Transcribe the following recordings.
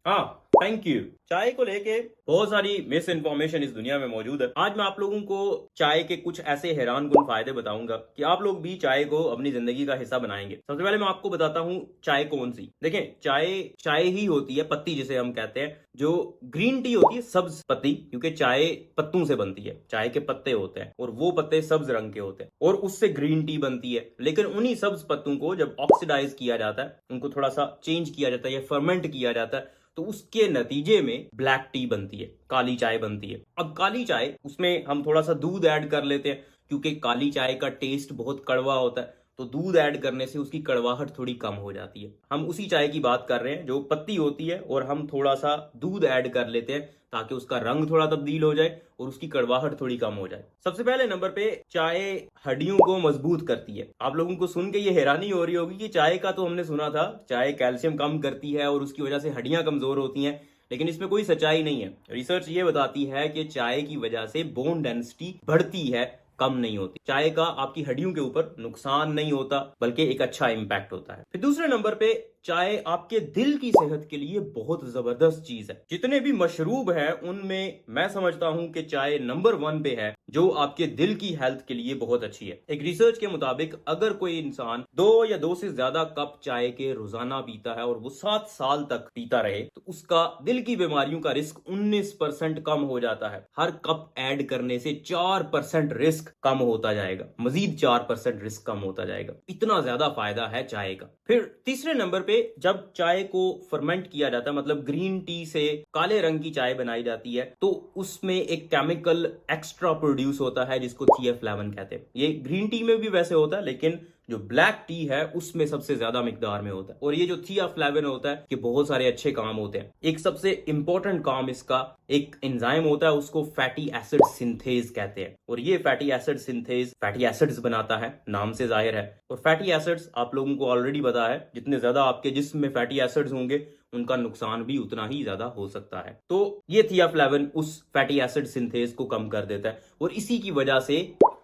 हाँ, thank you. चाय को लेके बहुत सारी मिस इन्फॉर्मेशन इस दुनिया में मौजूद है। आज मैं आप लोगों को चाय के कुछ ऐसे हैरानकुन फायदे बताऊंगा कि आप लोग भी चाय को अपनी जिंदगी का हिस्सा बनाएंगे। सबसे पहले मैं आपको बताता हूँ चाय कौन सी। देखें, चाय चाय ही होती है, पत्ती जिसे हम कहते हैं। जो ग्रीन टी होती है सब्ज पत्ती, क्योंकि चाय पत्तों से बनती है, चाय के पत्ते होते हैं और वो पत्ते सब्ज रंग के होते हैं और उससे ग्रीन टी बनती है। लेकिन उन्हीं सब्ज पत्तों को जब ऑक्सीडाइज किया जाता है, उनको थोड़ा सा चेंज किया जाता है या फर्मेंट किया जाता है, तो उसके नतीजे में ब्लैक टी बनती है, काली चाय बनती है। अब काली चाय, उसमें हम थोड़ा सा दूध ऐड कर लेते हैं, क्योंकि काली चाय का टेस्ट बहुत कड़वा होता है, तो दूध ऐड करने से उसकी कड़वाहट थोड़ी कम हो जाती है। हम उसी चाय की बात कर रहे हैं जो पत्ती होती है, और हम थोड़ा सा दूध ऐड कर लेते हैं ताकि उसका रंग थोड़ा तब्दील हो जाए और उसकी कड़वाहट थोड़ी कम हो जाए। सबसे पहले नंबर पे चाय हड्डियों को मजबूत करती है। आप लोगों को सुन के ये हैरानी हो रही होगी कि चाय का तो हमने सुना था चाय कैल्शियम कम करती है और उसकी वजह से हड्डियां कमजोर होती हैं, लेकिन इसमें कोई सच्चाई नहीं है। रिसर्च ये बताती है कि चाय की वजह से बोन डेंसिटी बढ़ती है, कम नहीं होती। चाय का आपकी हड्डियों के ऊपर नुकसान नहीं होता, बल्कि एक अच्छा इंपैक्ट होता है। फिर दूसरे नंबर पे चाय आपके दिल की सेहत के लिए बहुत जबरदस्त चीज है। जितने भी मशरूब है उनमें मैं समझता हूं कि चाय नंबर 1 पे है, जो आपके दिल की हेल्थ के लिए बहुत अच्छी है। एक रिसर्च के मुताबिक अगर कोई इंसान 2 या 2 से ज्यादा कप चाय के रोजाना पीता है और वो 7 साल तक पीता रहे, तो उसका दिल की बीमारियों का रिस्क 19% कम हो जाता है। हर कप ऐड करने से 4% रिस्क कम होता जाएगा, मजीद 4% रिस्क कम होता जाएगा। इतना ज्यादा फायदा है चाय का। फिर तीसरे नंबर पे जब चाय को फर्मेंट किया जाता है, मतलब ग्रीन टी से काले रंग की चाय बनाई जाती है, तो उसमें एक केमिकल एक्स्ट्रा प्रोड्यूस होता है जिसको थियाफ्लेविन कहते हैं। ये ग्रीन टी में भी वैसे होता है, लेकिन जो ब्लैक टी है उसमें सबसे ज्यादा मिकदार में होता है। और ये जो थियाफ्लेविन होता है, ये बहुत सारे अच्छे काम होते हैं। एक सबसे इंपॉर्टेंट काम इसका एक एंजाइम होता है, उसको फैटी एसिड सिंथेज कहते हैं। और ये fatty acid synthase fatty acids बनाता है, नाम से जाहिर है। और फैटी एसिड्स आप लोगों को ऑलरेडी पता है, जितने ज्यादा आपके जिस्म में फैटी एसिड्स होंगे उनका नुकसान भी उतना ही ज्यादा हो सकता है। तो ये थियाफ्लेविन उस फैटी एसिड सिंथेज को कम कर देता है, और इसी की वजह से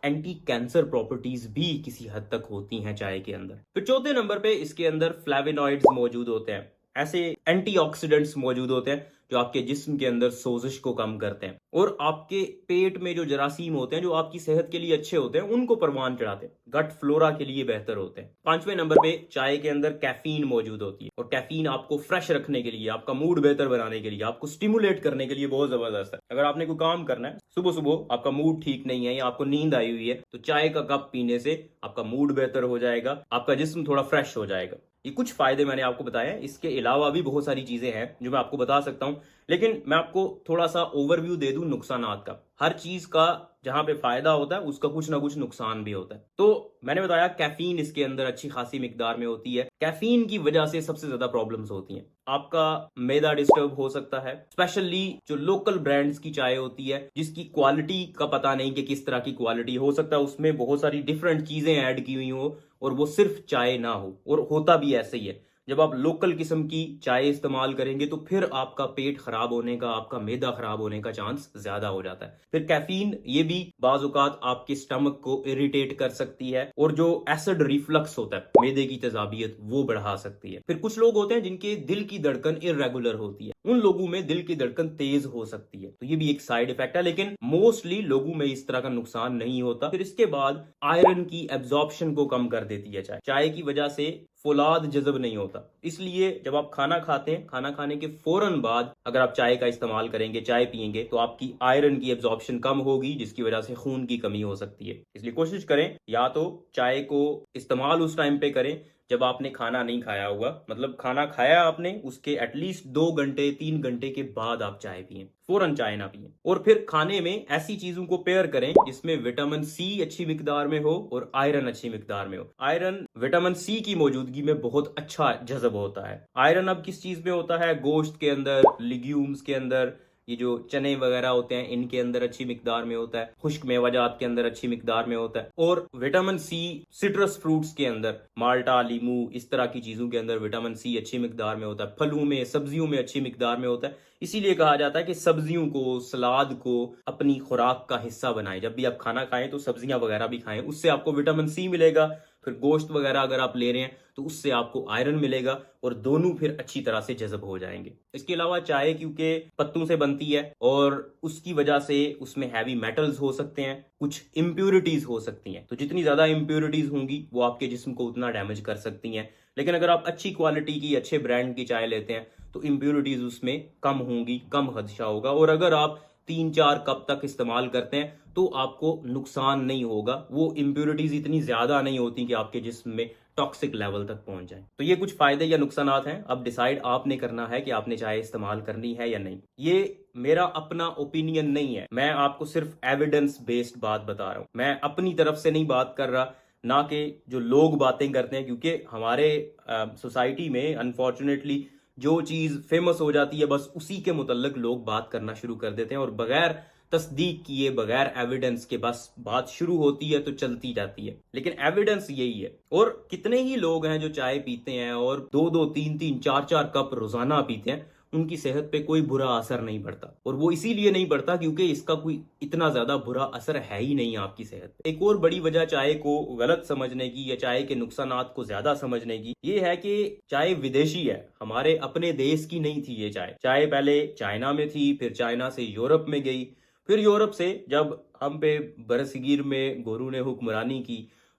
एंटी कैंसर प्रॉपर्टीज भी किसी हद तक होती हैं चाय के अंदर। फिर चौथे नंबर पे इसके अंदर फ्लेविनॉइड्स मौजूद होते हैं, ऐसे एंटीऑक्सीडेंट्स मौजूद होते हैं जो आपके जिस्म के अंदर सोजिश को कम करते हैं, और आपके पेट में जो जरासीम होते हैं जो आपकी सेहत के लिए अच्छे होते हैं उनको परवान चढ़ाते हैं, गट फ्लोरा के लिए बेहतर होते हैं। पांचवें नंबर पे चाय के अंदर कैफीन मौजूद होती है, और कैफीन आपको फ्रेश रखने के लिए, आपका मूड बेहतर बनाने के लिए, आपको स्टिमुलेट करने के लिए बहुत जबरदस्त है। अगर आपने कोई काम करना है, सुबह सुबह आपका मूड ठीक नहीं है या आपको नींद आई हुई है, तो चाय का कप पीने से आपका मूड बेहतर हो जाएगा, आपका जिस्म थोड़ा फ्रेश हो जाएगा। ये कुछ फायदे मैंने आपको बताए हैं, इसके अलावा भी बहुत सारी चीजें हैं जो मैं आपको बता सकता हूं, लेकिन मैं आपको थोड़ा सा ओवरव्यू दे दूं नुकसानात का। हर चीज का जहां पे फायदा होता है उसका कुछ ना कुछ नुकसान भी होता है। तो मैंने बताया कैफीन इसके अंदर अच्छी खासी मिकदार में होती है। कैफीन की वजह से सबसे ज्यादा प्रॉब्लम्स होती हैं, आपका मैदा डिस्टर्ब हो सकता है, स्पेशली जो लोकल ब्रांड्स की चाय होती है जिसकी क्वालिटी का पता नहीं कि किस तरह की क्वालिटी हो सकता है, उसमें बहुत सारी डिफरेंट चीजें ऐड की हुई हो और वो सिर्फ चाय ना हो, और होता भी ऐसे ही है। जब आप लोकल किस्म की चाय इस्तेमाल करेंगे तो फिर आपका पेट खराब होने का, आपका मैदा खराब होने का चांस ज्यादा हो जाता है। फिर कैफीन ये भी बाज औकात आपके स्टमक को इरिटेट कर सकती है, और जो एसिड रिफ्लक्स होता है, मैदे की तेजाबियत, वो बढ़ा सकती है। फिर कुछ लोग होते हैं जिनके दिल की धड़कन इरेगुलर होती है, उन लोगों में दिल की धड़कन तेज हो सकती है, तो ये भी एक साइड इफेक्ट है, लेकिन मोस्टली लोगों में इस तरह का नुकसान नहीं होता। फिर इसके बाद आयरन की एब्जॉर्प्शन को कम कर देती है चाय। चाय की वजह से फौलाद जज़ब नहीं होता, इसलिए जब आप खाना खाते हैं, खाना खाने के फौरन बाद अगर आप चाय का इस्तेमाल करेंगे, चाय पियेंगे, तो आपकी आयरन की एब्जॉर्प्शन कम होगी, जिसकी वजह से खून की कमी हो सकती है। इसलिए कोशिश करें या तो चाय को इस्तेमाल उस टाइम पे करें जब आपने खाना नहीं खाया हुआ, मतलब खाना खाया आपने उसके एटलीस्ट 2 घंटे 3 घंटे के बाद आप चाय पिए, फौरन चाय ना पिए। और फिर खाने में ऐसी चीजों को पेयर करें जिसमें विटामिन सी अच्छी मिकदार में हो और आयरन अच्छी मिकदार में हो। आयरन विटामिन सी की मौजूदगी में बहुत अच्छा जज़ब होता है। आयरन अब किस चीज में होता है? गोश्त के अंदर, लिग्यूम्स के अंदर, ये जो चने वगैरह होते हैं इनके अंदर अच्छी मिकदार में होता है, खुश्क मेवाजात के अंदर अच्छी मिकदार में होता है, और विटामिन सी सिट्रस फ्रूट्स के अंदर, माल्टा, लीमू, इस तरह की चीजों के अंदर विटामिन सी अच्छी मिकदार में होता है। फलों में, सब्जियों में अच्छी मिकदार में होता है। इसीलिए कहा जाता है कि सब्जियों को, सलाद को अपनी खुराक का हिस्सा बनाएं। जब भी आप खाना खाएं तो सब्जियां वगैरह भी खाएं, उससे आपको विटामिन सी मिलेगा, फिर गोश्त वगैरह अगर आप ले रहे हैं तो उससे आपको आयरन मिलेगा और दोनों फिर अच्छी तरह से जज़ब हो जाएंगे। इसके अलावा चाय क्योंकि पत्तों से बनती है और उसकी वजह से उसमें हैवी मेटल्स हो सकते हैं, कुछ इम्प्योरिटीज हो सकती हैं, तो जितनी ज्यादा इम्प्योरिटीज होंगी वो आपके जिस्म को उतना डैमेज कर सकती हैं। लेकिन अगर आप अच्छी क्वालिटी की, अच्छे ब्रांड की चाय लेते हैं तो इम्प्योरिटीज उसमें कम होंगी, कम खदशा होगा। और अगर आप 3-4 कप तक इस्तेमाल करते हैं तो आपको नुकसान नहीं होगा। वो इम्प्योरिटीज इतनी ज्यादा नहीं होती कि आपके जिस्म में टॉक्सिक लेवल तक पहुंच जाए। तो ये कुछ फायदे या नुकसानात हैं। अब डिसाइड आपने करना है कि आपने चाय इस्तेमाल करनी है या नहीं। ये मेरा अपना ओपिनियन नहीं है, मैं आपको सिर्फ एविडेंस बेस्ड बात बता रहा हूं। मैं अपनी तरफ से नहीं बात कर रहा, ना कि जो लोग बातें करते हैं, क्योंकि हमारे सोसाइटी में अनफॉर्चुनेटली जो चीज फेमस हो जाती है बस उसी के मुतल्लिक लोग बात करना शुरू कर देते हैं और बगैर तस्दीक किए, बगैर एविडेंस के बस बात शुरू होती है तो चलती जाती है। लेकिन एविडेंस यही है। और कितने ही लोग हैं जो चाय पीते हैं और 2-2, 3-3, 4-4 कप रोजाना पीते हैं, उनकी सेहत पे कोई बुरा असर नहीं पड़ता। और वो इसीलिए नहीं पड़ता क्योंकि इसका कोई इतना ज्यादा बुरा असर है ही नहीं आपकी सेहत पे। एक और बड़ी वजह चाय को गलत समझने की या चाय के नुकसानात को ज्यादा समझने की ये है कि चाय विदेशी है, हमारे अपने देश की नहीं थी। ये चाय चाय पहले चाइना में थी, फिर चाइना से यूरोप में गई, फिर यूरोप से जब हम पे बरसगीर में गोरू ने हुक्मरानी की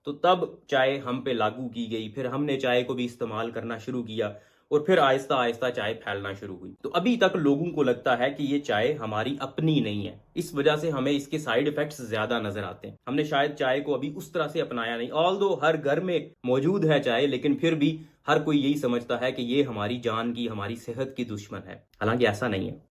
तो तब चाय हम पे लागू की गई, फिर हमने चाय को भी इस्तेमाल करना शुरू किया और फिर आहिस्ता आहिस्ता चाय फैलना शुरू हुई। तो अभी तक लोगों को लगता है कि ये चाय हमारी अपनी नहीं है, इस वजह से हमें इसके साइड इफेक्ट्स ज्यादा नजर आते हैं। हमने शायद चाय को अभी उस तरह से अपनाया नहीं। ऑल्दो हर घर में मौजूद है चाय, लेकिन फिर भी हर कोई यही समझता है कि ये हमारी जान की, हमारी सेहत की दुश्मन है, हालांकि ऐसा नहीं है।